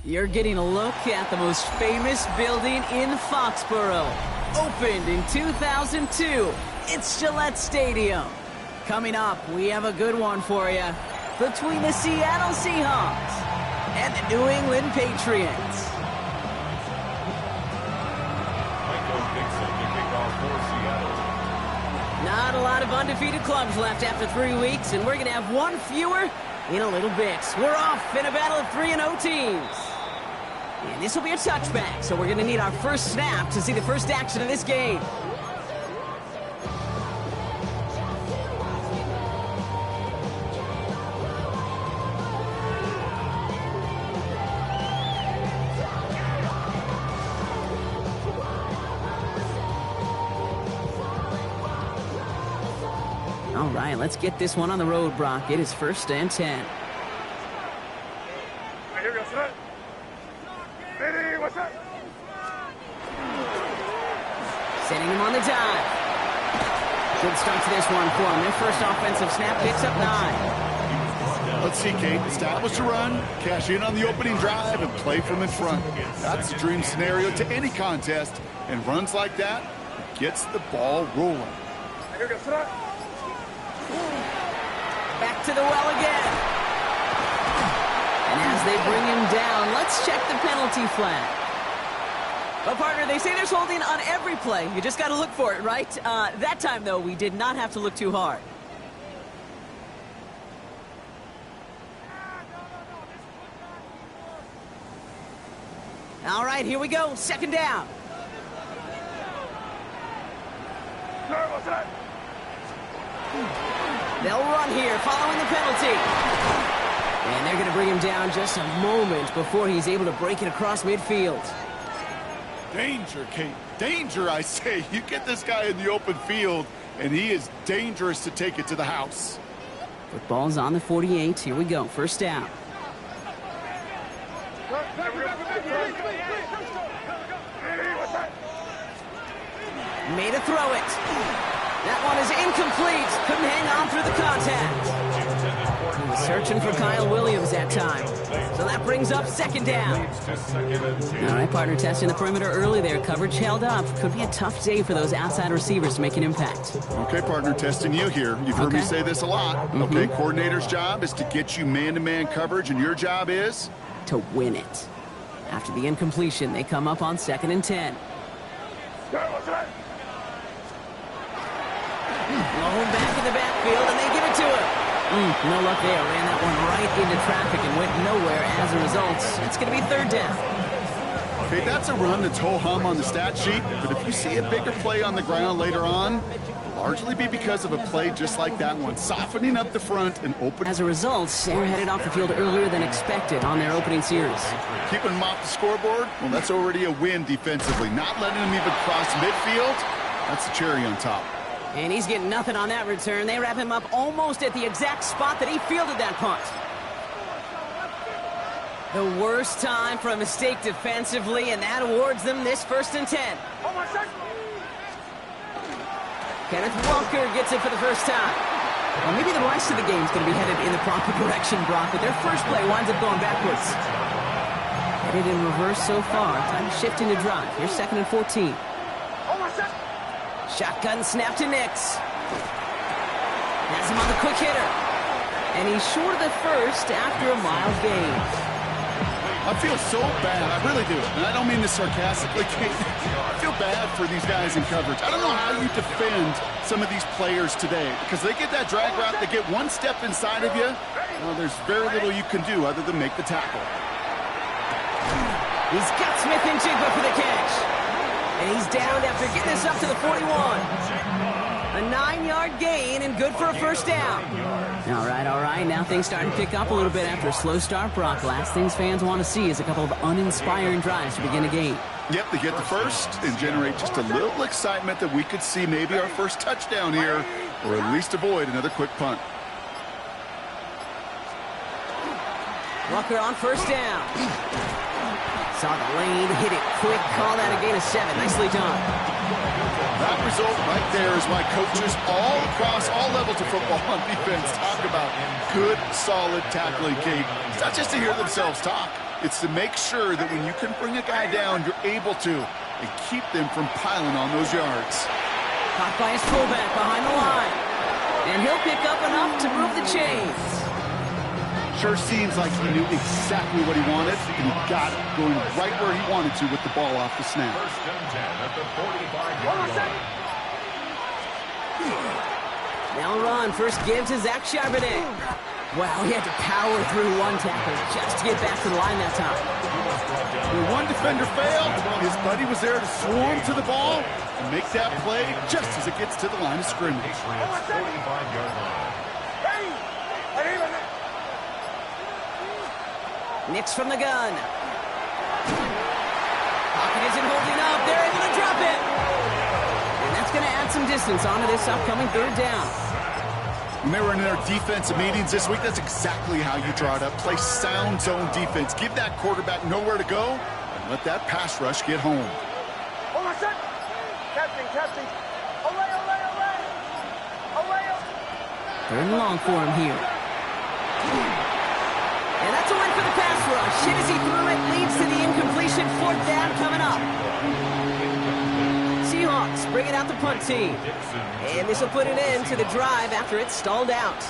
You're getting a look at the most famous building in Foxborough. Opened in 2002, it's Gillette Stadium. Coming up, we have a good one for you. Between the Seattle Seahawks and the New England Patriots. Not a lot of undefeated clubs left after 3 weeks, and we're going to have one fewer in a little bit. We're off in a battle of 3-0 teams. And this will be a touchback, so we're going to need our first snap to see the first action of this game. All right, let's get this one on the road, Brock. It is 1st and 10. Setting him on the dive. Good start to this one for him. Their first offensive snap picks up 9. Let's see, Kate. Establish a run, cash in on the opening drive, and play from in front. That's the dream scenario to any contest, and runs like that gets the ball rolling. Back to the well again. And as they bring him down, let's check the penalty flag. Well, partner, they say there's holding on every play. You just got to look for it, right? That time, though, we did not have to look too hard. All right, here we go. 2nd down. They'll run here following the penalty. And they're going to bring him down just a moment before he's able to break it across midfield. Danger, Kate. Danger, I say. You get this guy in the open field, and he is dangerous to take it to the house. Football's on the 48. Here we go. 1st down. Made a throw it. That one is incomplete. Couldn't hang on through the contact. He was searching for Kyle Williams that time. So that brings up 2nd down. All right, partner, testing the perimeter early there. Coverage held up. Could be a tough day for those outside receivers to make an impact. Okay, partner, testing you here. You've heard me say this a lot. Okay, coordinator's job is to get you man-to-man coverage, and your job is? To win it. After the incompletion, they come up on 2nd and 10. Long back in the backfield, and they give it to him. No luck there. Ran that one right into traffic and went nowhere as a result. It's going to be 3rd down. Okay, that's a run that's ho-hum on the stat sheet, but if you see a bigger play on the ground later on, it'll largely be because of a play just like that one, softening up the front and open. As a result, they're headed off the field earlier than expected on their opening series. Keeping them off the scoreboard, well, that's already a win defensively. Not letting them even cross midfield, that's the cherry on top. And he's getting nothing on that return. They wrap him up almost at the exact spot that he fielded that punt. The worst time for a mistake defensively, and that awards them this 1st and 10. Kenneth Walker gets it for the first time. Well, maybe the rest of the game's going to be headed in the proper direction, Brock, but their first play winds up going backwards. Headed in reverse so far. Time to shift into drive. Here's 2nd and 14. Shotgun snap to Nix. Has him on the quick hitter. And he's short of the first after a mile gain. I feel so bad. I really do. And I don't mean this sarcastically. I feel bad for these guys in coverage. I don't know how you defend some of these players today, because they get that drag route, they get one step inside of you. Well, there's very little you can do other than make the tackle. He's got Smith and Jigba for the catch. And he's down after getting this up to the 41. A 9-yard gain and good for a 1st down. All right. Now things starting to pick up a little bit after a slow start, Brock. Last things fans want to see is a couple of uninspiring drives to begin a game. Yep, they get the first and generate just a little excitement that we could see maybe our first touchdown here, or at least avoid another quick punt. Walker on 1st down. Saw the lane, hit it quick, call that a gain of 7. Nicely done. That result right there is why coaches all across all levels of football on defense talk about good, solid tackling, Kate. It's not just to hear themselves talk. It's to make sure that when you can bring a guy down, you're able to, and keep them from piling on those yards. Caught by his fullback behind the line. And he'll pick up enough to move the chains. Sure seems like he knew exactly what he wanted, and he got it, going right where he wanted to with the ball off the snap. First and 10 at the 45-yard line. Now run. First give to Zach Charbonnet. Wow, he had to power through one tackle just to get back to the line that time. When one defender failed, his buddy was there to swarm to the ball and make that play just as it gets to the line of scrimmage. Patriots 45-yard line. Nix from the gun. Pocket isn't holding up. They're able to drop it. And that's going to add some distance onto this upcoming third down. When they were in their defensive meetings this week, that's exactly how you draw it up. Play sound zone defense. Give that quarterback nowhere to go and let that pass rush get home. Third and long for him here. And that's a win for the pass rush. Shit as he threw it leads to the incompletion. Fourth down coming up. Seahawks bringing out the punt team. And this will put an end to the drive after it's stalled out.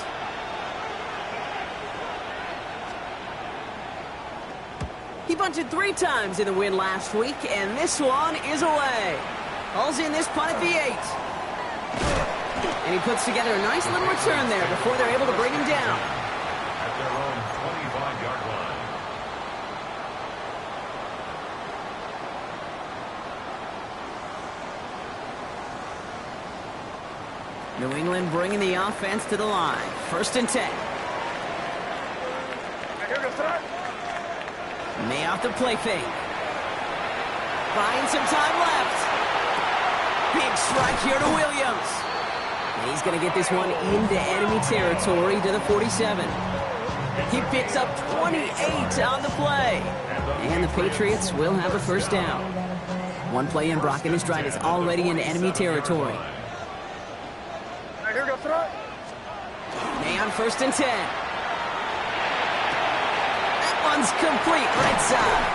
He bunted 3 times in the win last week, and this one is away. Hauls in this punt at the 8. And he puts together a nice little return there before they're able to bring him down. At their own 25-yard line. New England bringing the offense to the line. First and 10. May off the play fake. Buying some time left. Big strike here to Williams. And he's going to get this one into enemy territory to the 47. He picks up 28 on the play. And the Patriots will have a first down. One play in, Brock, and his drive is already into enemy territory. May on first and 10. That one's complete right side.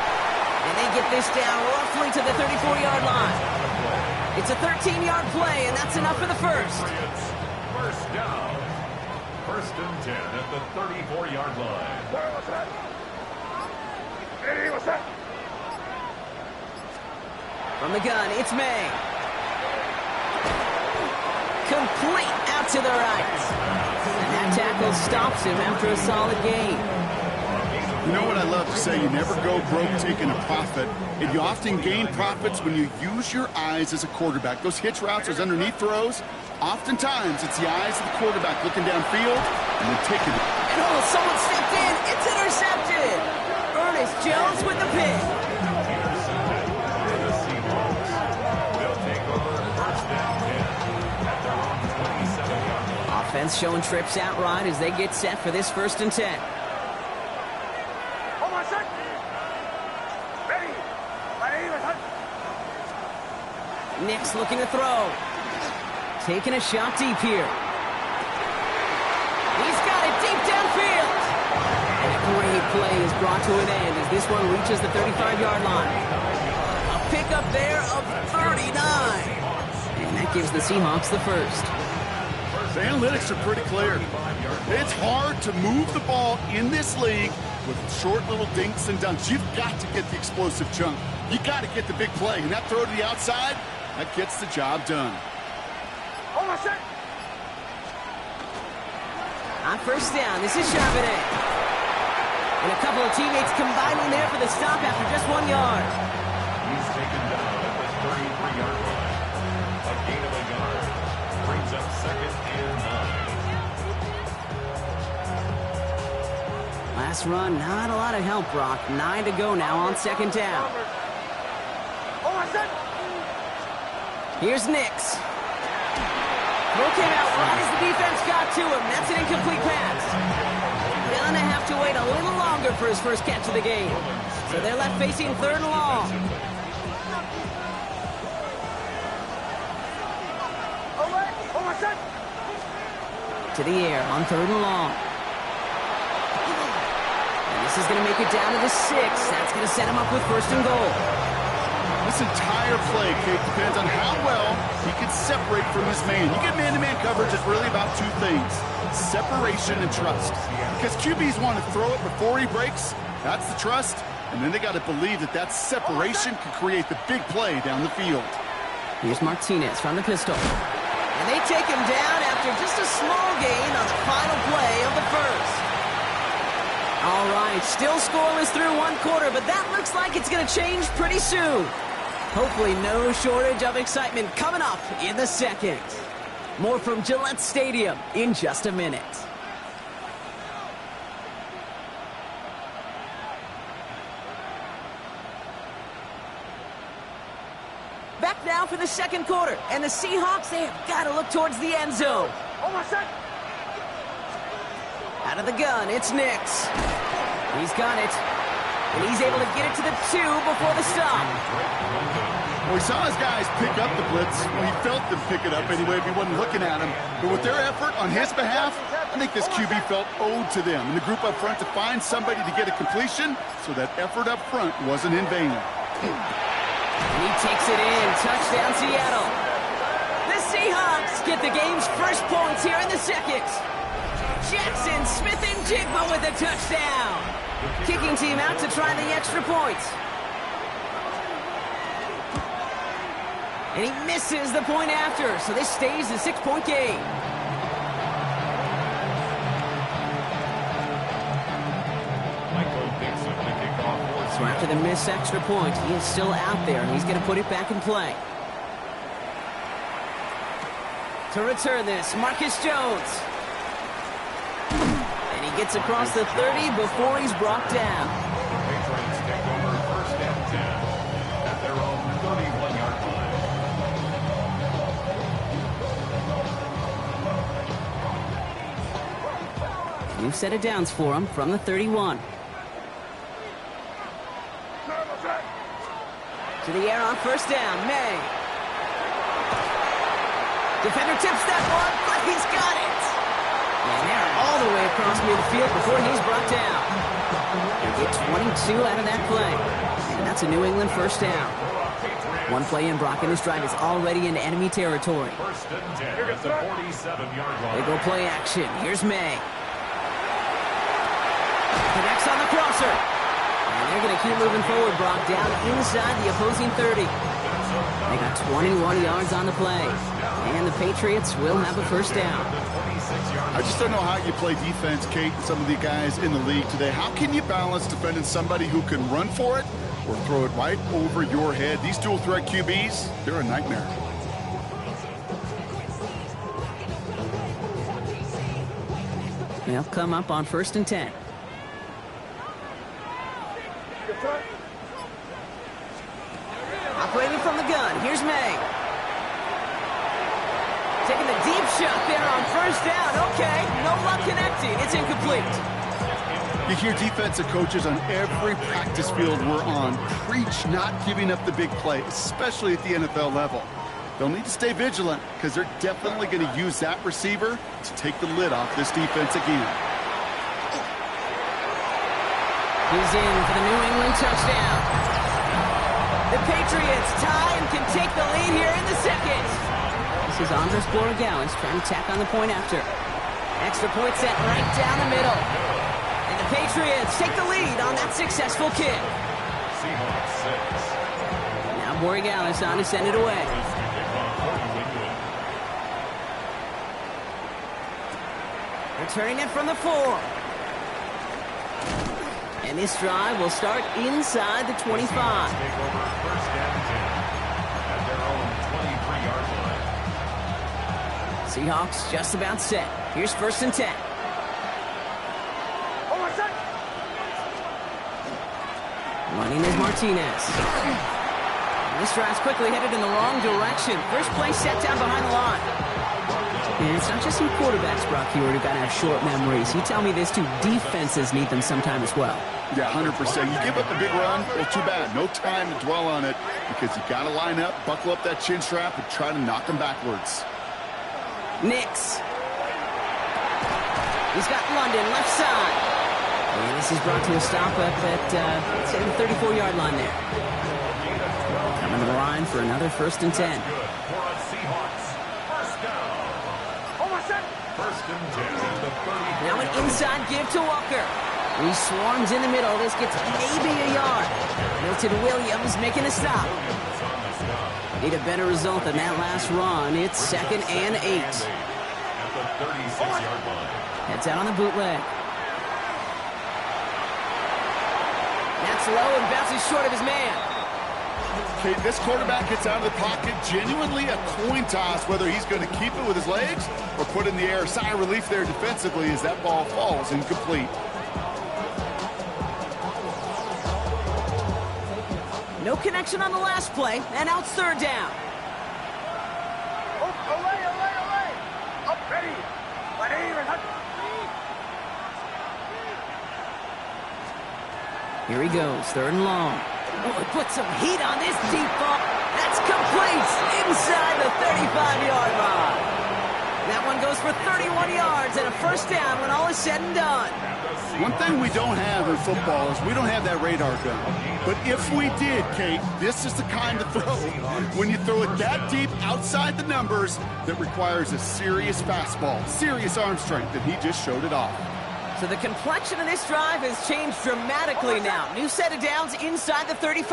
And they get this down roughly to the 34-yard line. It's a 13-yard play, and that's enough for the first. First down. First and 10 at the 34-yard line. From the gun, it's May. Complete out to the right. And that tackle stops him after a solid gain. You know what I love to say? You never go broke taking a profit. And you often gain profits when you use your eyes as a quarterback. Those hitch routes, those underneath throws, oftentimes it's the eyes of the quarterback looking downfield and then taking it. And oh, someone stepped in. It's intercepted. Ernest Jones with the pick. The Seahawks. They'll take over first down 10 at their own 27-yard line. Offense showing trips out right as they get set for this first and 10. Nix looking to throw. Taking a shot deep here. He's got it deep downfield. And a great play is brought to an end as this one reaches the 35-yard line. A pickup there of 39. And that gives the Seahawks the first. The analytics are pretty clear. It's hard to move the ball in this league with short little dinks and dunks. You've got to get the explosive chunk. You got to get the big play. And that throw to the outside, that gets the job done. On first down, this is Charbonnet. And a couple of teammates combining there for the stop after just 1 yard. He's taken down at the 33-yard line. A gain of a yard. Brings up second and 9. Last run, not a lot of help, Brock. 9 to go now on second down. Here's Nix. Throw came out right as the defense got to him. That's an incomplete pass. Gonna have to wait a little longer for his first catch of the game. So they're left facing third and long. To the air on third and long. And the This is going to make it down to the 6. That's going to set him up with 1st and goal. This entire play, Kate, depends on how well he can separate from his man. You get man-to-man coverage, it's really about 2 things: separation and trust. Because QBs want to throw it before he breaks. That's the trust. And then they got to believe that that separation can create the big play down the field. Here's Martinez from the pistol. And they take him down after just a small gain on the final play of the 1st. All right, still scoreless through 1 quarter, but that looks like it's going to change pretty soon. Hopefully no shortage of excitement coming up in the 2nd. More from Gillette Stadium in just a minute. Back now for the 2nd quarter, and the Seahawks, they have got to look towards the end zone. Out of the gun, it's Nix. He's got it, and he's able to get it to the 2 before the stop. Well, he saw his guys pick up the blitz. Well, he felt them pick it up anyway if he wasn't looking at him. But with their effort on his behalf, I think this QB felt owed to them and the group up front to find somebody to get a completion, so that effort up front wasn't in vain. And he takes it in. Touchdown, Seattle. The Seahawks get the game's first points here in the 2nd. Jackson Smith-Njigba with a touchdown. Kicking team out to try the extra points. And he misses the point after, so this stays a 6-point game. So after the missed extra point, he is still out there, and he's going to put it back in play. To return this, Marcus Jones. And he gets across the 30 before he's brought down. Patriots take over 1st and 10 at their own 31-yard line. New set of downs for him from the 31. To the air on 1st down, May. Defender tips that one, but he's got it. And they're all the way across midfield before he's brought down. They get 22 out of that play. And that's a New England 1st down. 1 play in, Brock, and this drive is already in enemy territory. 1st and 10 at the 47-yard line. They go play action. Here's May. Connects on the crosser. And they're going to keep moving forward, Brock, down inside the opposing 30. They got 21 yards on the play. And the Patriots will have a 1st down. I just don't know how you play defense, Kate, and some of the guys in the league today. How can you balance defending somebody who can run for it or throw it right over your head? These dual threat QBs, they're a nightmare. They'll come up on 1st and 10. Operating from the gun, here's May. Taking the deep shot there on 1st down. Okay, no luck connecting. It's incomplete. You hear defensive coaches on every practice field we're on preach not giving up the big play, especially at the NFL level. They'll need to stay vigilant because they're definitely going to use that receiver to take the lid off this defense again. He's in for the New England touchdown. The Patriots tie and can take the lead here in the 2nd. This is Andres Borregales trying to tack on the point after. Extra point set right down the middle. And the Patriots take the lead on that successful kick. Seahawks 6. Now Borregales on to send it away. Returning it from the 4. And this drive will start inside the 25. Take over 1st and 10 at their own 23-yard line. Seahawks just about set. Here's 1st and 10. Running is Martinez. And this drive's quickly headed in the wrong direction. First play set down behind the line. And it's not just some quarterbacks, Brock, who got to have short memories. You tell me this too, defenses need them sometime as well. Yeah, 100%. You give up a big run, well, too bad. No time to dwell on it because you got to line up, buckle up that chin strap, and try to knock them backwards. Nix. He's got London left side. And this is brought to a stop up at, let's say, the 34-yard line there. Coming to the line for another 1st and 10. Now an inside give to Walker. He swarms in the middle. This gets maybe a yard. Milton Williams making a stop. Need a better result than that last run. It's 2nd and 8. Heads out on the bootleg. That's low and bounces short of his man. Okay, this quarterback gets out of the pocket. Genuinely a coin toss whether he's going to keep it with his legs or put it in the air. Sigh of relief there defensively as that ball falls incomplete. No connection on the last play, and now it's 3rd down. Here he goes, 3rd and long. Oh, he put some heat on this deep ball. That's complete inside the 35-yard line. That one goes for 31 yards and a 1st down when all is said and done. One thing we don't have in football is we don't have that radar gun. But if we did, Kate, this is the kind of throw, when you throw it that deep outside the numbers, that requires a serious fastball, serious arm strength, and he just showed it off. So the complexion of this drive has changed dramatically now. New set of downs inside the 35.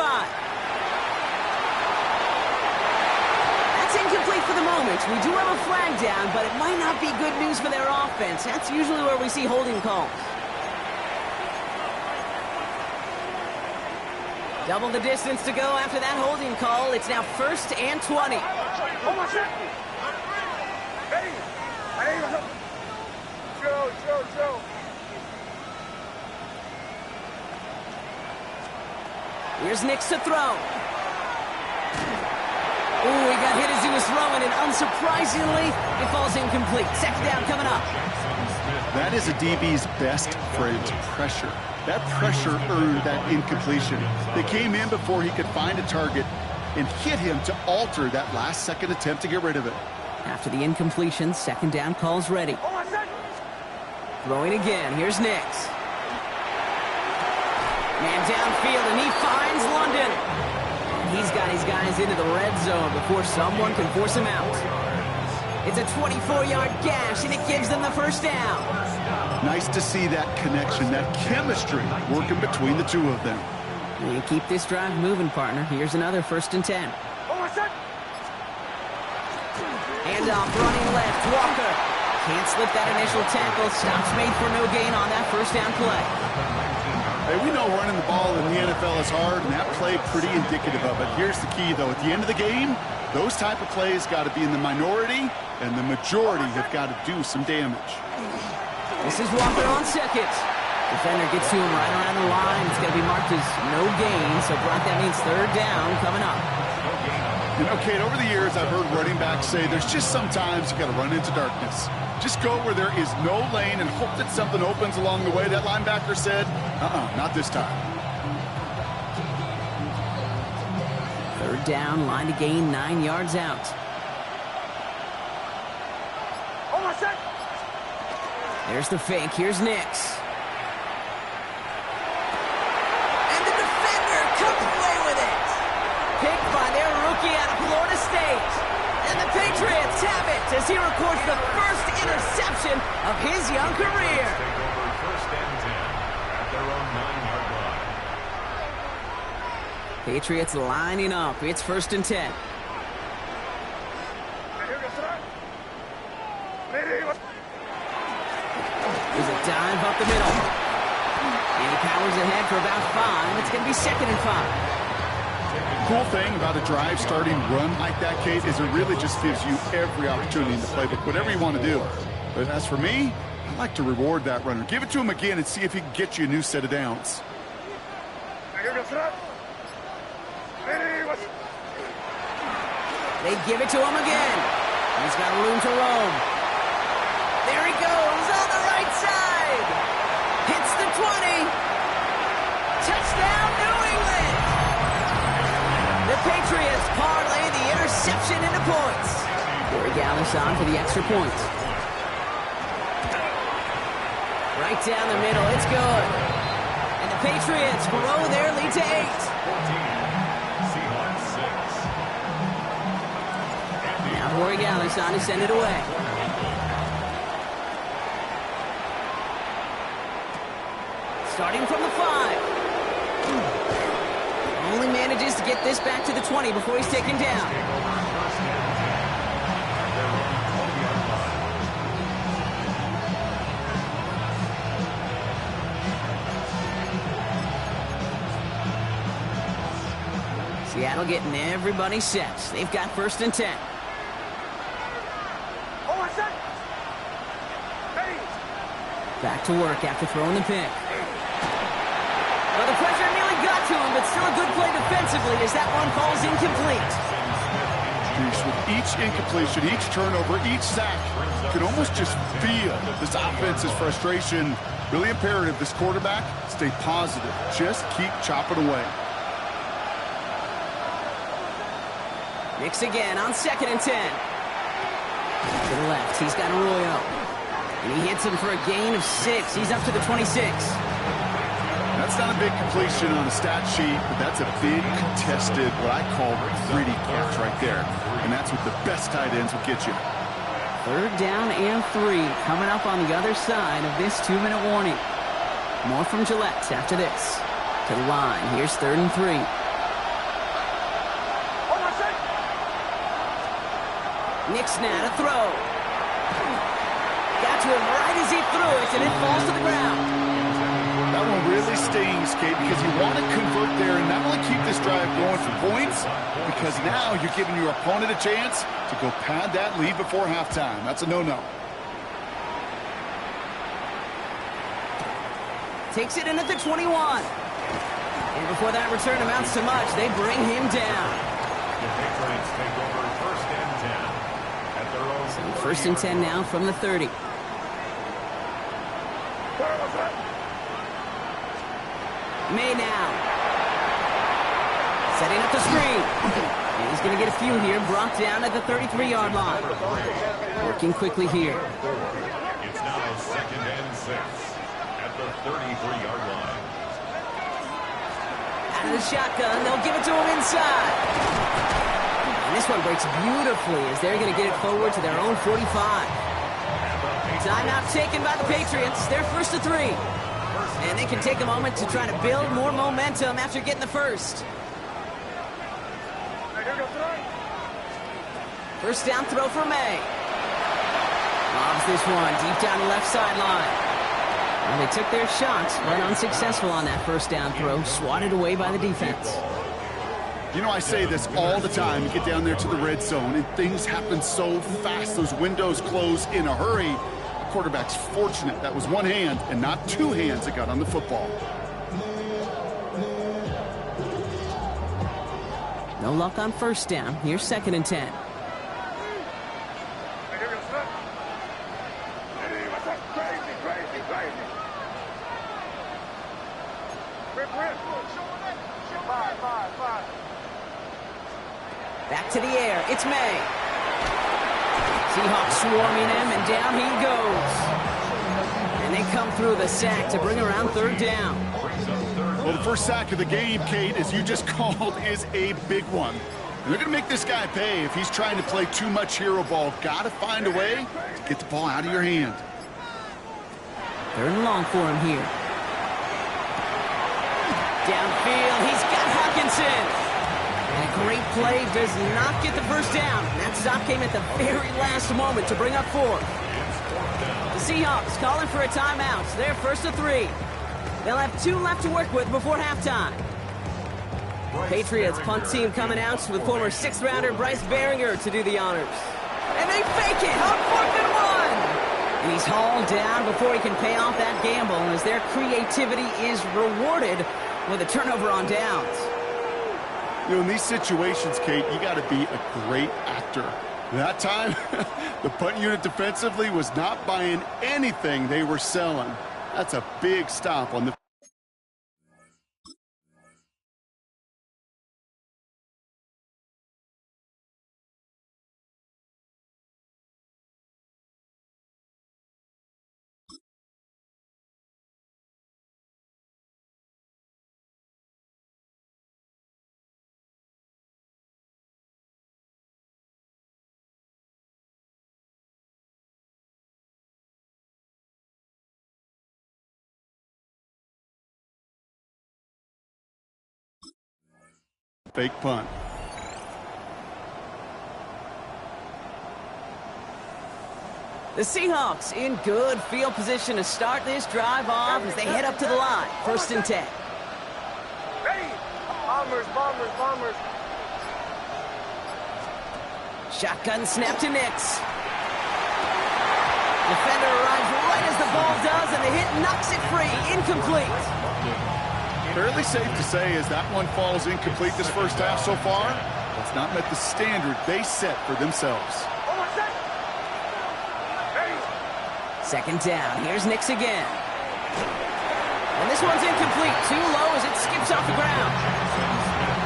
That's incomplete for the moment. We do have a flag down, but it might not be good news for their offense. That's usually where we see holding calls. Double the distance to go after that holding call. It's now 1st and 20. Here's Nix to throw. Ooh, he got hit as he was throwing, and unsurprisingly, it falls incomplete. 2nd down coming up. That is a DB's best friend, pressure. That pressure earned that incompletion. They came in before he could find a target and hit him to alter that last-second attempt to get rid of it. After the incompletion, 2nd down call's ready. Throwing again. Here's Nix. Man downfield, and he finds London. And he's got his guys into the red zone before someone can force him out. It's a 24-yard gash, and it gives them the 1st down. Nice to see that connection, that chemistry working between the two of them. And keep this drive moving, partner. Here's another 1st and 10. Handoff running left. Walker can't slip that initial tackle. Stops made for no gain on that 1st down play. Hey, we know running the ball in the NFL is hard, and that play pretty indicative of it. Here's the key, though. At the end of the game, those type of plays got to be in the minority, and the majority have got to do some damage. This is Walker on 2nd. Defender gets to him right around the line. It's going to be marked as no gain, so Brock, that means 3rd down coming up. You know, Kate, over the years, I've heard running backs say there's just sometimes you got to run into darkness. Just go where there is no lane and hope that something opens along the way. That linebacker said, not this time. 3rd down, line to gain 9 yards out. There's the fake. Here's Nix. And the defender comes away with it. Picked by their rookie out of Florida State. And the Patriots have it as he records the first interception of his young career. Take over 1st and 10 at their own 9-yard line. Patriots lining up. It's 1st and 10. There's a dive up the middle. And he powers ahead for about 5. It's going to be 2nd and 5. Cool thing about a drive starting run like that, Kate, is it really just gives you every opportunity in the playbook, whatever you want to do. But as for me, I like to reward that runner. Give it to him again and see if he can get you a new set of downs. They give it to him again. He's got room to roam. There he goes on the right side. Hits the 20. Touchdown, New England. The Patriots parlay the interception into points. Corey Gallis on for the extra point. Right down the middle. It's good. And the Patriots blow their lead to 8. 14. Seahawks 6. Now Borregales on to send it away. Starting from the 5. Only manages to get this back to the 20 before he's taken down. Seattle getting everybody set. They've got 1st and 10. Back to work after throwing the pick. Well, the pressure nearly got to him, but still a good play defensively as that one falls incomplete. With each incompletion, each turnover, each sack, you can almost just feel this offense's frustration. Really imperative, this quarterback, stay positive. Just keep chopping away. Nix again on 2nd and 10. To the left, he's got Arroyo. And he hits him for a gain of 6. He's up to the 26. That's not a big completion on a stat sheet, but that's a big contested, what I call gritty catch right there. And that's what the best tight ends will get you. 3rd down and 3 coming up on the other side of this 2-minute warning. More from Gillette after this. To the line, here's 3rd and 3. Nix now to throw. Got to him right as he threw it, and it falls to the ground. That one really stings, Kate, because you want to convert there and not only keep this drive going for points, because now you're giving your opponent a chance to go pad that lead before halftime. That's a no-no. Takes it in at the 21. And before that return amounts to much, they bring him down. The Patriots take over 1st and 10. So 1st and 10 now from the 30. May now. Setting up the screen. And he's going to get a few here, brought down at the 33-yard line. Working quickly here. It's now 2nd and 6 at the 33-yard line. Out of the shotgun, they'll give it to him inside. And this one breaks beautifully as they're going to get it forward to their own 45. Timeout taken by the Patriots. They're 1st to 3. And they can take a moment to try to build more momentum after getting the first. 1st down throw for May. Lobs this one deep down the left sideline. Well, they took their shots, but unsuccessful on that 1st down throw, swatted away by the defense. You know, I say this all the time. You get down there to the red zone, and things happen so fast. Those windows close in a hurry. The quarterback's fortunate. That was one hand and not two hands that got on the football. No luck on 1st down. Here's 2nd and 10. Back to the air. It's May. Seahawks swarming him, and down he goes. And they come through the sack to bring around 3rd down. Well, the first sack of the game, Kate, as you just called, is a big one. And they're going to make this guy pay if he's trying to play too much hero ball. Got to find a way to get the ball out of your hand. 3rd and long for him here. Downfield, he's got Hawkinson. And a great play does not get the 1st down. That stop came at the very last moment to bring up 4. The Seahawks calling for a timeout. They're 1st to 3. They'll have 2 left to work with before halftime. Patriots punt team coming out with former 6th-rounder Bryce Baringer to do the honors. And they fake it on 4th and 1. And he's hauled down before he can pay off that gamble as their creativity is rewarded with a turnover on downs. You know, in these situations, Kate, you got to be a great actor. That time, the punt unit defensively was not buying anything they were selling. That's a big stop on the fake punt. The Seahawks in good field position to start this drive off as they head up to the line. 1st and 10. Ready. Bombers, bombers, bombers. Shotgun snap to Nix. Defender arrives right as the ball does, and the hit knocks it free. Incomplete. Fairly safe to say as that one falls incomplete this first half so far, it's not met the standard they set for themselves. 2nd down. Here's Nix again. And this one's incomplete. Too low as it skips off the ground.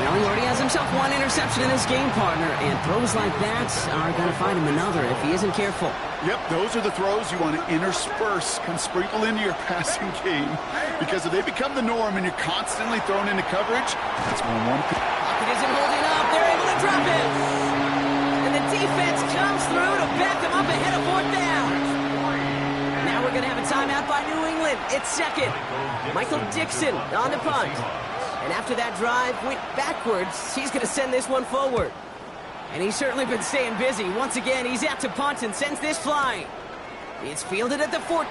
Well, he already has himself one interception in his game, partner, and throws like that are going to find him another if he isn't careful. Yep, those are the throws you want to intersperse, kind of sprinkle into your passing game, because if they become the norm and you're constantly thrown into coverage, that's when one could... Pocket isn't holding up. They're able to drop him. And the defense comes through to back him up ahead of 4th down. Now we're going to have a timeout by New England. It's 2nd. Michael Dixon on the punt. And after that drive went backwards, he's going to send this one forward. And he's certainly been staying busy. Once again, he's out to punt and sends this flying. It's fielded at the 14. All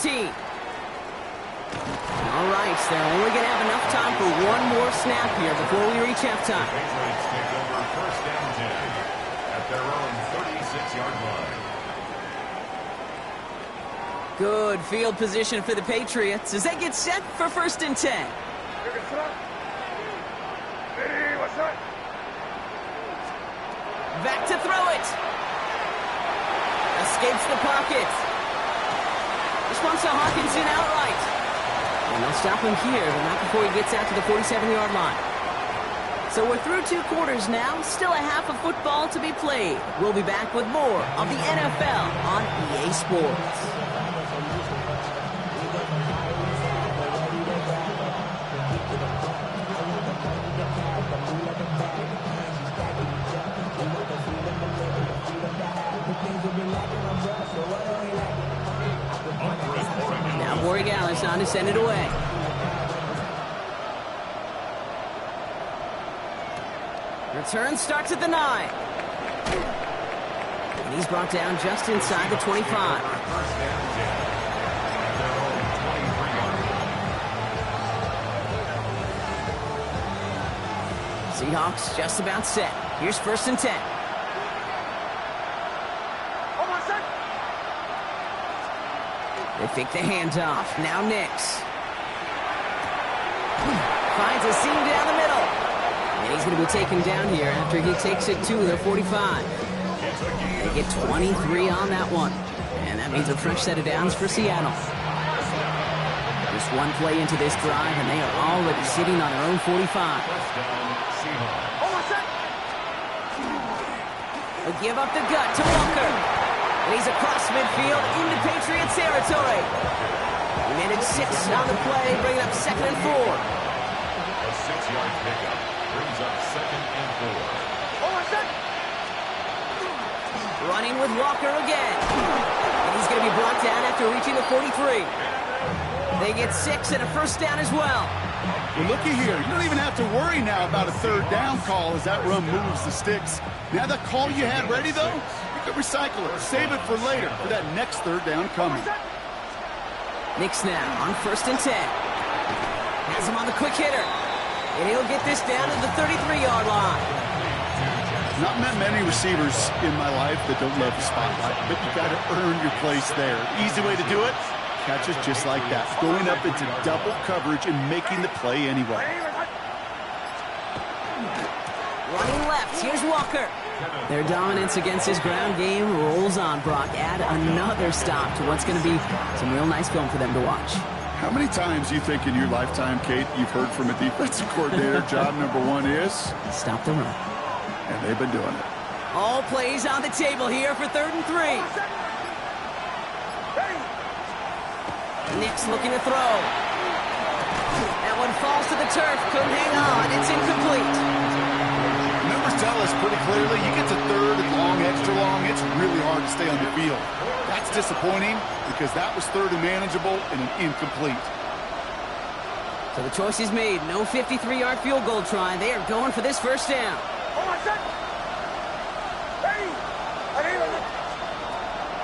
right, they're only going to have enough time for one more snap here before we reach halftime. Patriots take over 1st down 10 at their own 36-yard line. Good field position for the Patriots as they get set for 1st and 10. Back to throw it. Escapes the pocket. This one's to Hawkinson outright. And they'll stop him here, but not before he gets out to the 47-yard line. So we're through 2 quarters now. Still a half of football to be played. We'll be back with more of the NFL on EA Sports. Gallus on to send it away. Return starts at the 9. And he's brought down just inside the 25. Seahawks just about set. Here's 1st and 10. They fake the handoff. Now Nix. Finds a seam down the middle. And he's going to be taken down here after he takes it to the 45. They get 23 on that one. And that means a fresh set of downs for Seattle. Just one play into this drive, and they are already sitting on their own 45. They'll give up the gut to Walker. And he's across midfield into Patriots territory. He managed 6 on the play, bringing up 2nd and 4. A 6-yard pickup brings up 2nd and 4. Running with Walker again. And he's going to be brought down after reaching the 43. They get 6 and a 1st down as well. Well, looky here. You don't even have to worry now about a 3rd down call as that run moves the sticks. Now that call you had ready, though, you can recycle it. Save it for later for that next 3rd down coming. Nix now on 1st and 10. Has him on the quick hitter. And he'll get this down to the 33-yard line. Not met many receivers in my life that don't love the spotlight, but you got to earn your place there. Easy way to do it, catches just like that. Going up into double coverage and making the play anyway. Running left, here's Walker. Their dominance against his ground game rolls on, Brock. Add another stop to what's going to be some real nice film for them to watch. How many times do you think in your lifetime, Kate, you've heard from a defensive coordinator, job number 1 is? Stop the run. And they've been doing it. All plays on the table here for 3rd and 3. Nix looking to throw. That one falls to the turf. Couldn't hang on. It's incomplete. Numbers tell us pretty clearly, you get to 3rd and long, extra long, it's really hard to stay on the field. That's disappointing because that was 3rd and manageable and an incomplete. So the choice is made. No 53-yard field goal try. They are going for this first down.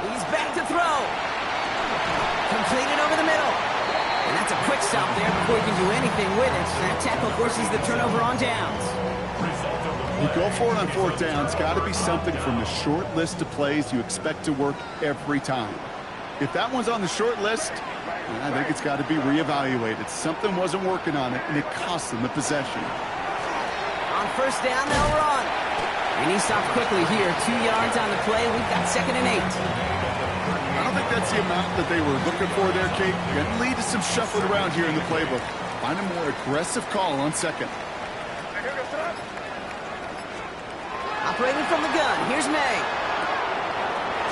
He's back to throw. Completed over the middle. And that's a quick stop there before he can do anything with it. That tackle forces the turnover on downs. You go for it on fourth down. It's got to be something from the short list of plays you expect to work every time. If that one's on the short list, I think it's got to be reevaluated. Something wasn't working on it, and it cost them the possession. On first down, they'll run. And he stopped quickly here. 2 yards on the play. We've got 2nd and 8. I don't think that's the amount that they were looking for there, Kate. Going to lead to some shuffling around here in the playbook. Find a more aggressive call on second. Operating from the gun. Here's May.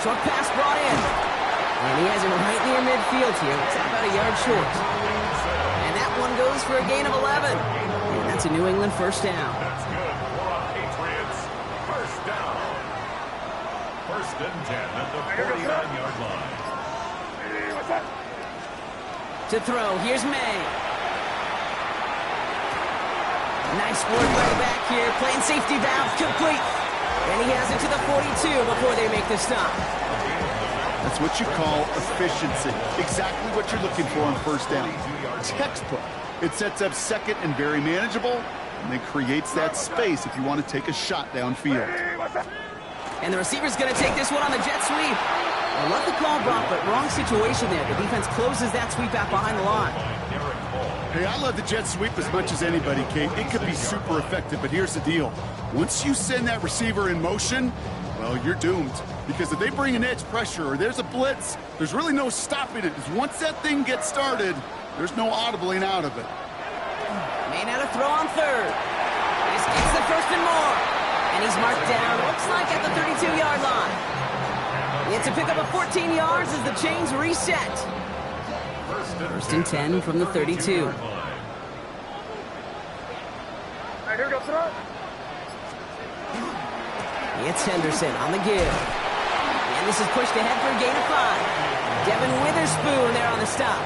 Short pass brought in. And he has him right near midfield here. It's about a yard short. And that one goes for a gain of 11. And that's a New England first down. That's good. For Patriots, first down. 1st and 10 at the 49-yard line. To throw, here's May. Nice work by the back here. Playing safety valve complete. And he has it to the 42 before they make the stop. That's what you call efficiency. Exactly what you're looking for on first down. Textbook. It sets up second and very manageable, and then creates that space if you want to take a shot downfield. And the receiver's going to take this one on the jet sweep. I love the call, Brock, but wrong situation there. The defense closes that sweep out behind the line. Hey, I love the jet sweep as much as anybody, Kate. It could be super effective, but here's the deal. Once you send that receiver in motion, well, you're doomed. Because if they bring an edge pressure or there's a blitz, there's really no stopping it. Because once that thing gets started, there's no audibling out of it. May now to throw on third. This gets the first and more. And he's marked down, looks like at the 32-yard line. It's a pickup of 14 yards as the chains reset. First and 10 from the 32. It's Henderson on the give. And this is pushed ahead for a gain of 5. Devin Witherspoon there on the stop.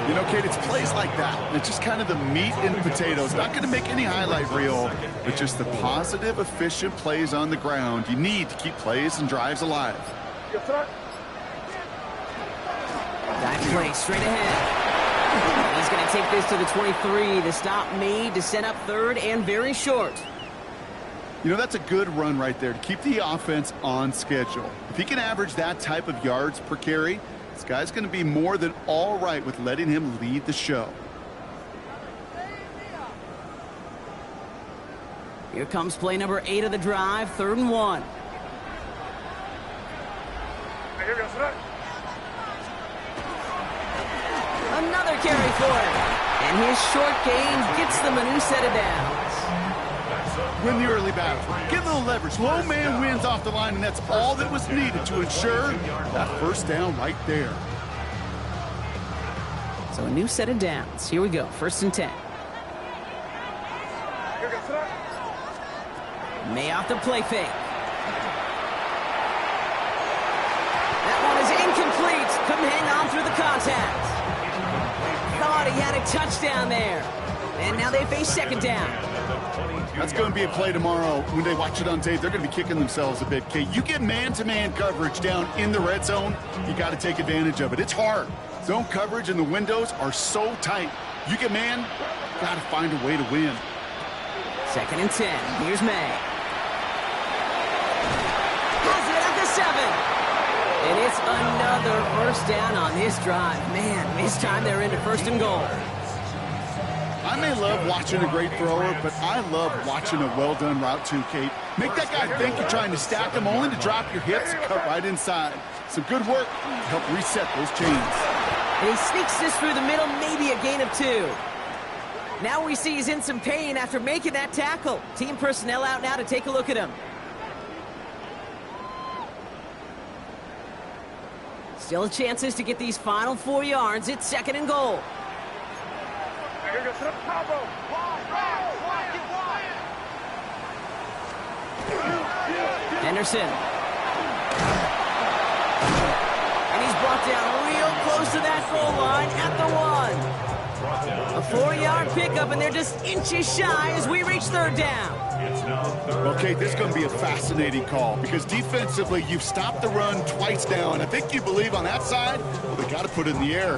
You know, Kate, it's plays like that. It's just kind of the meat and potatoes. Not going to make any highlight reel, but just the positive, efficient plays on the ground you need to keep plays and drives alive. Dive play straight ahead. He's going to take this to the 23. The stop made to set up third and very short. You know, that's a good run right there to keep the offense on schedule. If he can average that type of yards per carry, this guy's going to be more than all right with letting him lead the show. Here comes play number 8 of the drive, 3rd and 1. Another carry for him. And his short gain gets them a new set of downs. Win the early battle. Get a little leverage. Low man wins off the line, and that's all that was needed to ensure that first down right there. So a new set of downs. Here we go. 1st and 10. May off the play fake. That one is incomplete. Couldn't hang on through the contact. Thought he had a touchdown there. And now they face 2nd down. That's going to be a play tomorrow. When they watch it on tape, they're going to be kicking themselves a bit. Okay, you get man-to-man coverage down in the red zone, you got to take advantage of it. It's hard. Zone coverage and the windows are so tight. You get man, got to find a way to win. 2nd and 10. Here's May. Has it at the 7. And it's another first down on this drive. Man, this time they're into 1st and goal. I may love watching a great thrower, but I love watching a well-done route too, Kate. Make that guy think you're trying to stack him, only to drop your hips and cut right inside. Some good work to help reset those chains. And he sneaks this through the middle, maybe a gain of 2. Now we see he's in some pain after making that tackle. Team personnel out now to take a look at him. Still chances to get these final 4 yards. It's 2nd and goal. Henderson. And he's brought down real close to that goal line at the 1. A 4-yard pickup, and they're just inches shy as we reach third down. Okay, this is going to be a fascinating call because defensively, you've stopped the run twice now, and I think you believe on that side, well, they got to put it in the air.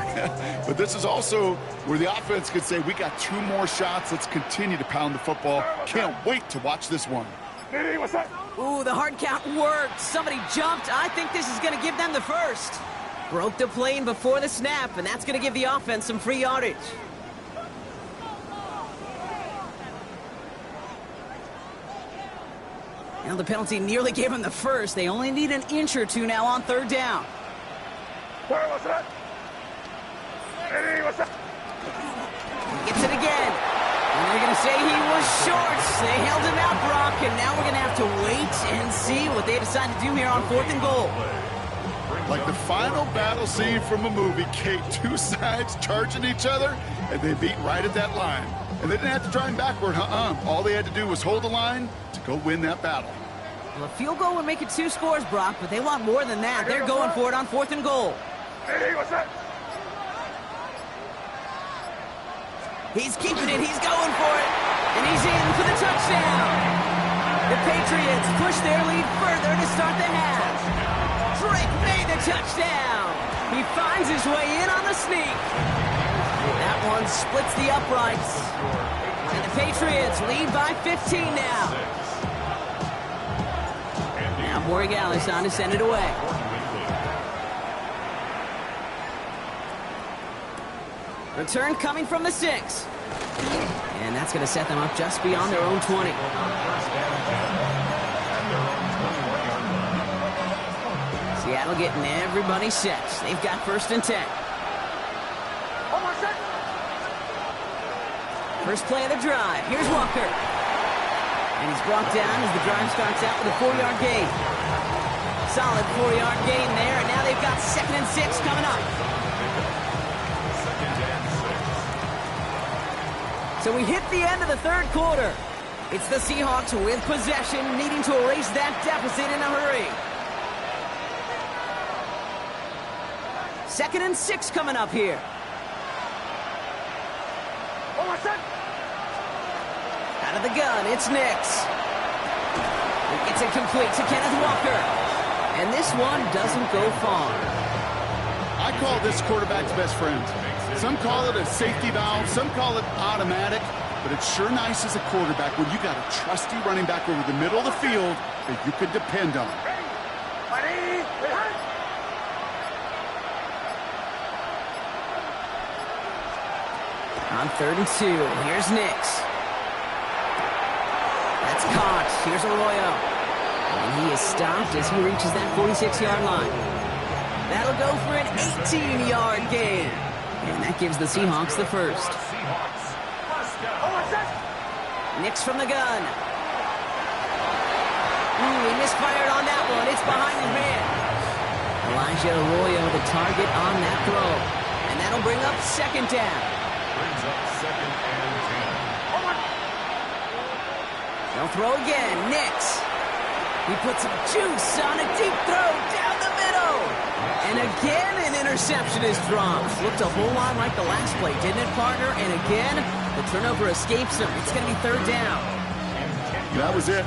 But this is also where the offense could say, we got 2 more shots. Let's continue to pound the football. Can't wait to watch this one. What's that? Ooh, the hard count worked. Somebody jumped. I think this is going to give them the first. Broke the plane before the snap, and that's going to give the offense some free yardage. Now the penalty nearly gave them the first. They only need an inch or 2 now on third down. What's that? What's that? He gets it again. And they're going to say he was short. They held him out, Brock, and now we're going to have to wait and see what they decide to do here on 4th and goal. Like the final battle scene from a movie, Kate, 2 sides charging each other, and they beat right at that line. And they didn't have to drive backward, All they had to do was hold the line to go win that battle. Well, a field goal would make it 2 scores, Brock, but they want more than that. They're going for it on 4th and goal. What's that? He's keeping it. He's going for it. And he's in for the touchdown. The Patriots push their lead further to start the half. Drake made the touchdown. He finds his way in on the sneak. That one splits the uprights. And the Patriots lead by 15 now. Now Borregales on to send it away. Return coming from the 6. And that's going to set them up just beyond their own 20. Seattle getting everybody set. They've got 1st and 10. First play of the drive. Here's Walker. And he's brought down as the drive starts out with a 4-yard gain. Solid 4-yard gain there, and now they've got 2nd and 6 coming up. So we hit the end of the 3rd quarter. It's the Seahawks with possession, needing to erase that deficit in a hurry. 2nd and 6 coming up here. Out of the gun, it's Nix. It gets it complete to Kenneth Walker. And this one doesn't go far. I call this quarterback's best friend. Some call it a safety valve, some call it automatic, but it's sure nice as a quarterback when you got a trusty running back over the middle of the field that you can depend on. On 3rd and 2, here's Nix. That's caught. Here's Arroyo. And he is stopped as he reaches that 46-yard line. That'll go for an 18-yard gain. And that gives the Seahawks the first. Nix from the gun. He misfired on that one. It's behind his man. Elijah Arroyo, the target on that throw. And that'll bring up 2nd down. Brings up 2nd and 10. They'll throw again. Nix. He puts some juice on a deep throw down the middle. And again, an interception is dropped. Looked a whole lot like the last play, didn't it, partner? And again, the turnover escapes him. It's going to be 3rd down. That was it.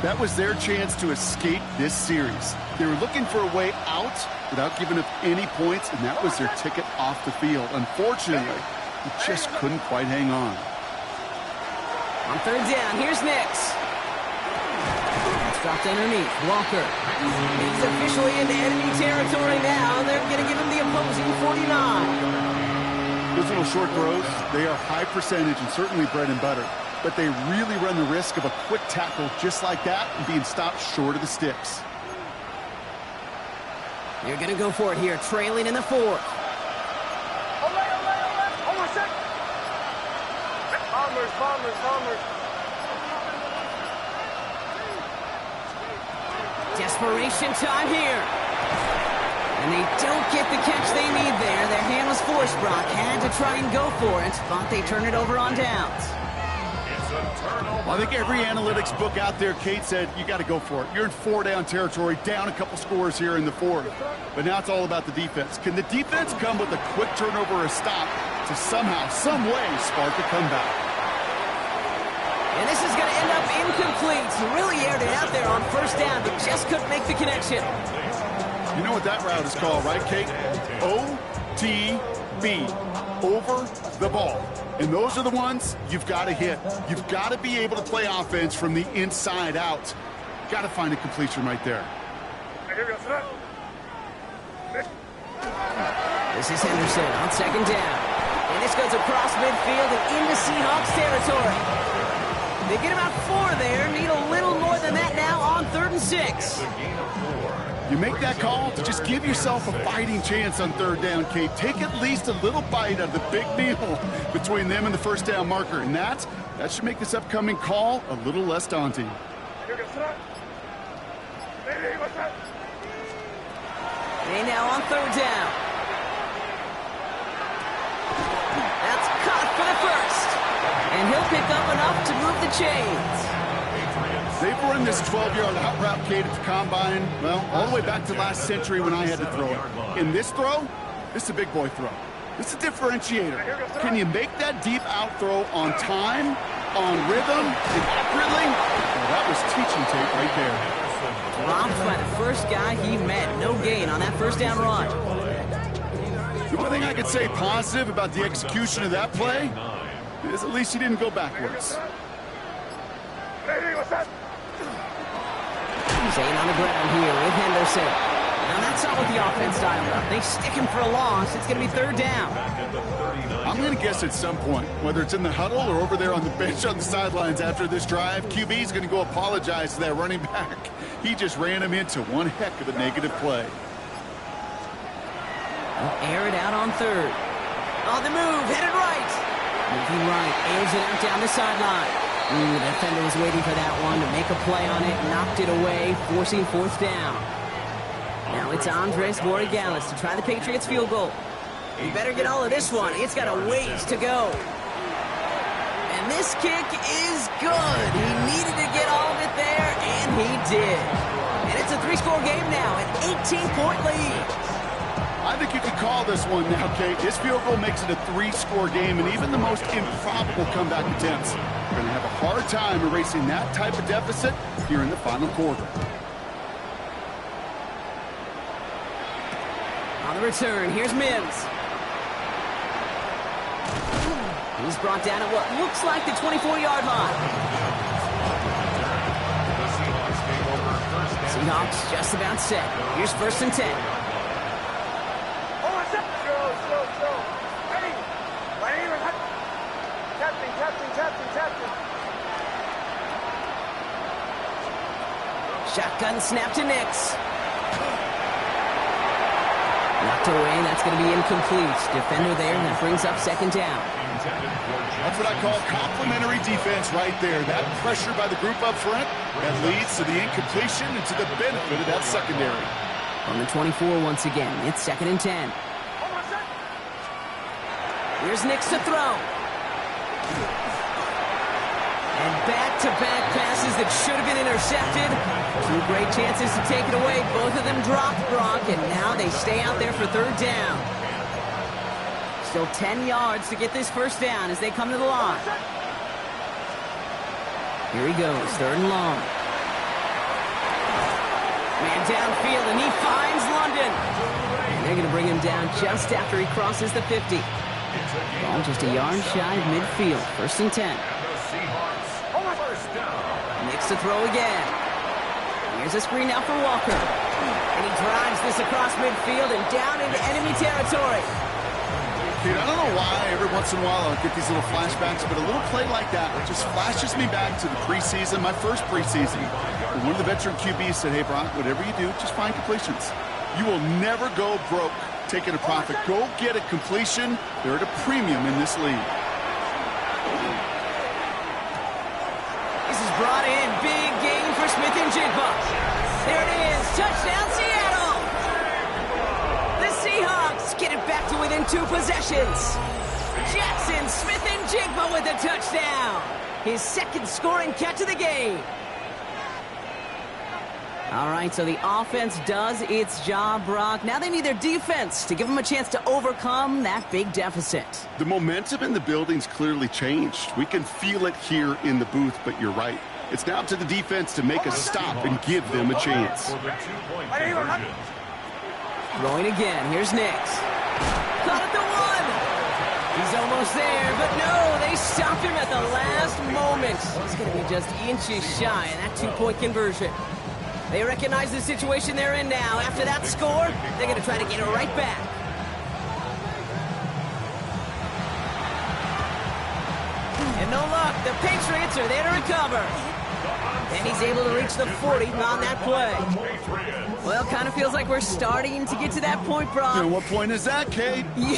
That was their chance to escape this series. They were looking for a way out without giving up any points, and that was their ticket off the field. Unfortunately, he just couldn't quite hang on. On 3rd down, here's Nix. It's dropped underneath. Walker. He's officially into enemy territory now. They're going to give him the opposing 49. Those little short throws, they are high percentage and certainly bread and butter. But they really run the risk of a quick tackle just like that and being stopped short of the sticks. They're going to go for it here, trailing in the 4th. Bombers. Desperation time here. And they don't get the catch they need there. Their hand was forced, Brock. Had to try and go for it, but they turn it over on downs. It's Well, I think every analytics book out there, Kate, said you got to go for it. You're in 4-down territory, down a couple scores here in the fourth. But now it's all about the defense. Can the defense come with a quick turnover or a stop to somehow, some way, spark a comeback? And this is going to end up incomplete. Really aired it out there on first down, but just couldn't make the connection. You know what that route is called, right, Kate? OTB, over the ball. And those are the ones you've got to hit. You've got to be able to play offense from the inside out. Got to find a completion right there. This is Henderson on second down. And this goes across midfield and into Seahawks territory. They get about 4 there. Need a little more than that now on 3rd and 6. You make that call to just give yourself a fighting chance on 3rd down, Kate. Take at least a little bite out of the big meal between them and the first down marker. And that should make this upcoming call a little less daunting. They now on 3rd down. That's caught for the first. And he'll pick up enough to move the chains. They've run this 12-yard out route, Kate, at the combine, well, all the way back to last century when I had to throw it. In this throw, this is a big boy throw. This is a differentiator. Can you make that deep out throw on time, on rhythm, and accurately? Well, that was teaching tape right there. Dropped by the first guy he met. No gain on that first down run. The one thing I could say positive about the execution of that play is at least he didn't go backwards. Staying on the ground here with Henderson. Now that's not what the offense dialed up. They stick him for a loss. It's going to be 3rd down. I'm going to guess at some point, whether it's in the huddle or over there on the bench on the sidelines after this drive, QB is going to go apologize to that running back. He just ran him into one heck of a negative play. They'll air it out on 3rd. On the move, headed right. Moving right, airs it out down the sideline. The defender was waiting for that one to make a play on it, knocked it away, forcing 4th down. Now it's Andres Borregales to try the Patriots field goal. He better get all of this one. It's got a ways to go. And this kick is good. He needed to get all of it there, and he did. And it's a 3-score game now, an 18-point lead. I think you could call this one now, Kate. This field goal makes it a 3-score game, and even the most improbable comeback attempts are going to have a hard time erasing that type of deficit here in the final quarter. On the return, here's Mims. He's brought down at what looks like the 24-yard line. Seahawks just about set. Here's 1st and 10. Shotgun snap to Nix. Knocked away, that's going to be incomplete. Defender there, that brings up 2nd down. That's what I call complimentary defense right there. That pressure by the group up front, that leads to the incompletion and to the benefit of that secondary. On the 24 once again, it's 2nd and 10. Here's Nix to throw. And back-to-back passes that should have been intercepted. 2 great chances to take it away. Both of them dropped, Brock, and now they stay out there for 3rd down. Still 10 yards to get this first down as they come to the line. Here he goes, 3rd and long. Man downfield, and he finds London. And they're going to bring him down just after he crosses the 50. Ball just a yard shy of midfield. 1st and 10. Nix to throw again. Here's a screen now for Walker. And he drives this across midfield and down into enemy territory. Dude, I don't know why every once in a while I'll get these little flashbacks, but a little play like that just flashes me back to the preseason, my first preseason. And one of the veteran QBs said, hey, Brock, whatever you do, just find completions. You will never go broke taking a profit. Go get a completion. They're at a premium in this league. This is brought in. Big gain for Smith and Jigba. There it is. Touchdown, Seattle. The Seahawks get it back to within 2 possessions. Jackson, Smith and Jigba with the touchdown. his second scoring catch of the game. All right, so the offense does its job, Brock. Now they need their defense to give them a chance to overcome that big deficit. The momentum in the building's clearly changed. We can feel it here in the booth, but you're right. It's now up to the defense to make a stop and give them a chance. Throwing again. Here's Nix. Caught at the one. He's almost there, but no, they stopped him at the last moment. He's going to be just inches shy of that two-point conversion. They recognize the situation they're in now. After that score, they're going to try to get it right back. And no luck. The Patriots are there to recover. And he's able to reach the 40 on that play. Well, kind of feels like we're starting to get to that point, Brock. And what point is that, Kate? You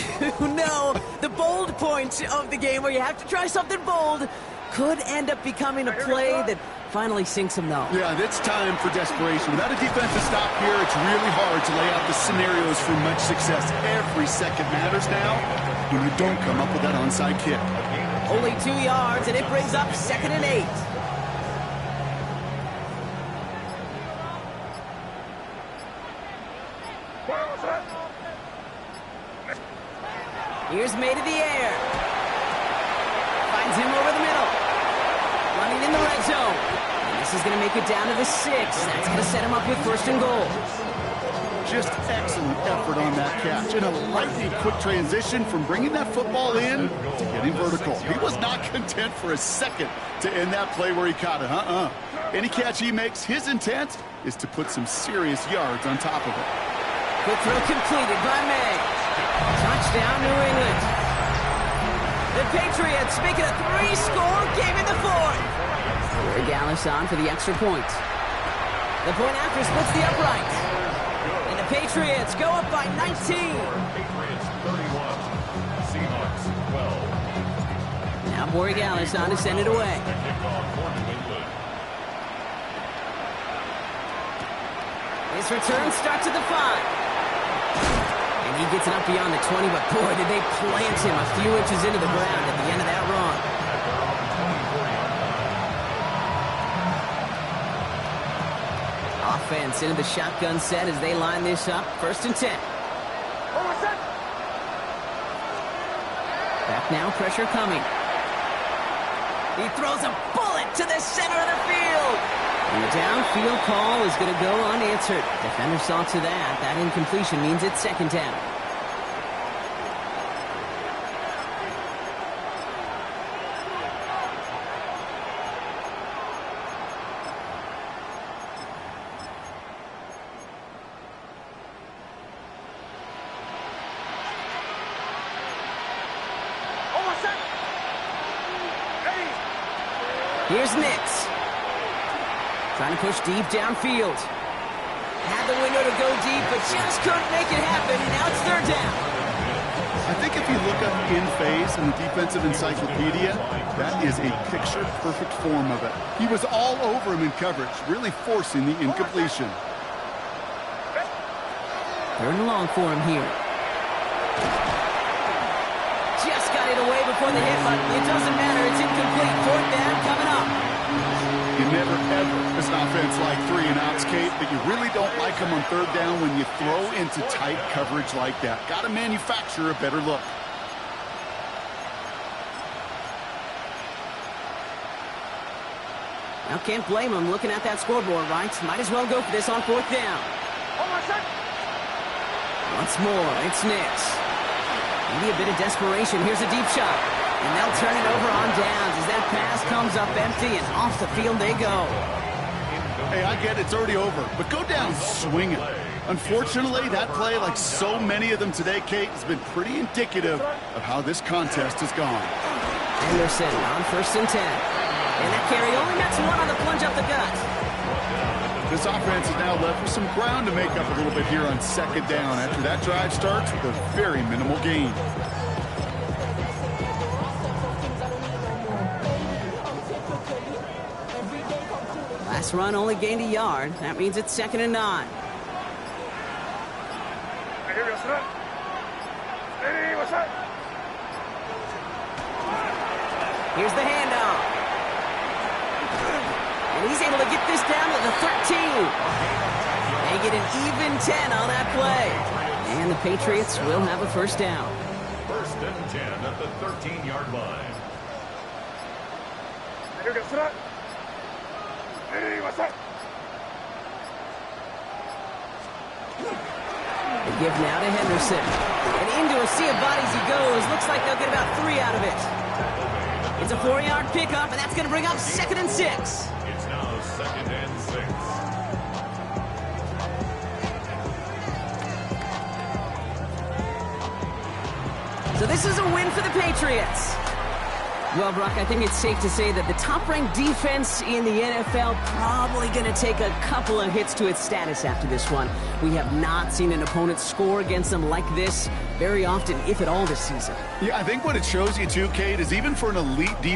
know, the bold point of the game where you have to try something bold could end up becoming a play that finally sinks him, though. Yeah, it's time for desperation. Without a defensive stop here, it's really hard to lay out the scenarios for much success. Every second matters now when you don't come up with that onside kick. Only 2 yards, and it brings up 2nd and 8. Here's made in the air. Finds him over the middle. Running in the red zone. And this is going to make it down to the 6. That's going to set him up with 1st and goal. Just excellent effort on that catch. And a lightning quick transition from bringing that football in to getting vertical. He was not content for a second to end that play where he caught it. Any catch he makes, his intent is to put some serious yards on top of it. Quick throw completed by May. Touchdown, New England. The Patriots make it a 3-score game in the 4th. Gfssl on for the extra point. The point after splits the uprights. And the Patriots go up by 19. Patriots 31, Seahawks 12. Now Gfssl to send it away. His return starts at the 5. And he gets it up beyond the 20, but boy, did they plant him a few inches into the ground at the end of that run. Offense into the shotgun set as they line this up. 1st and 10. Back now, pressure coming. He throws a bullet to the center of the field. And the downfield call is going to go unanswered. Defender saw to that. That incompletion means it's 2nd down. Here's Nix. Trying to push deep downfield. Had the window to go deep, but just couldn't make it happen. Now it's 3rd down. I think if you look up in phase in the defensive encyclopedia, that is a picture-perfect form of it. He was all over him in coverage, really forcing the incompletion. 3rd and long for him here. Just got it away before the hit button. It doesn't matter. It's incomplete. 4th down coming up. You never, ever, as an offense like 3-and-outs, Kate, but you really don't like them on 3rd down when you throw into tight coverage like that. Got to manufacture a better look. Now can't blame him looking at that scoreboard, right? Might as well go for this on 4th down. Once more, it's Nix. Maybe a bit of desperation. Here's a deep shot. And they'll turn it over on downs as that pass comes up empty, and off the field they go. Hey, I get it's already over, but go down swinging. Unfortunately, that play, like so many of them today, Kate, has been pretty indicative of how this contest has gone. Anderson on 1st and 10. And that carry only gets 1 on the plunge up the gut. This offense is now left with some ground to make up a little bit here on 2nd down after that drive starts with a very minimal gain. Last run only gained a yard. That means it's 2nd and 9. Here's the handoff. And he's able to get this down to the 13. They get an even 10 on that play. And the Patriots will have a first down. First and 10 at the 13-yard line. They give now to Henderson. And into a sea of bodies he goes. Looks like they'll get about 3 out of it. It's a 4-yard pickup, and that's going to bring up 2nd and 6. It's now 2nd and 6. So this is a win for the Patriots. Well, Brock, I think it's safe to say that the top-ranked defense in the NFL probably going to take a couple of hits to its status after this one. We have not seen an opponent score against them like this very often, if at all, this season. Yeah, I think what it shows you, too, Kate, is even for an elite defense,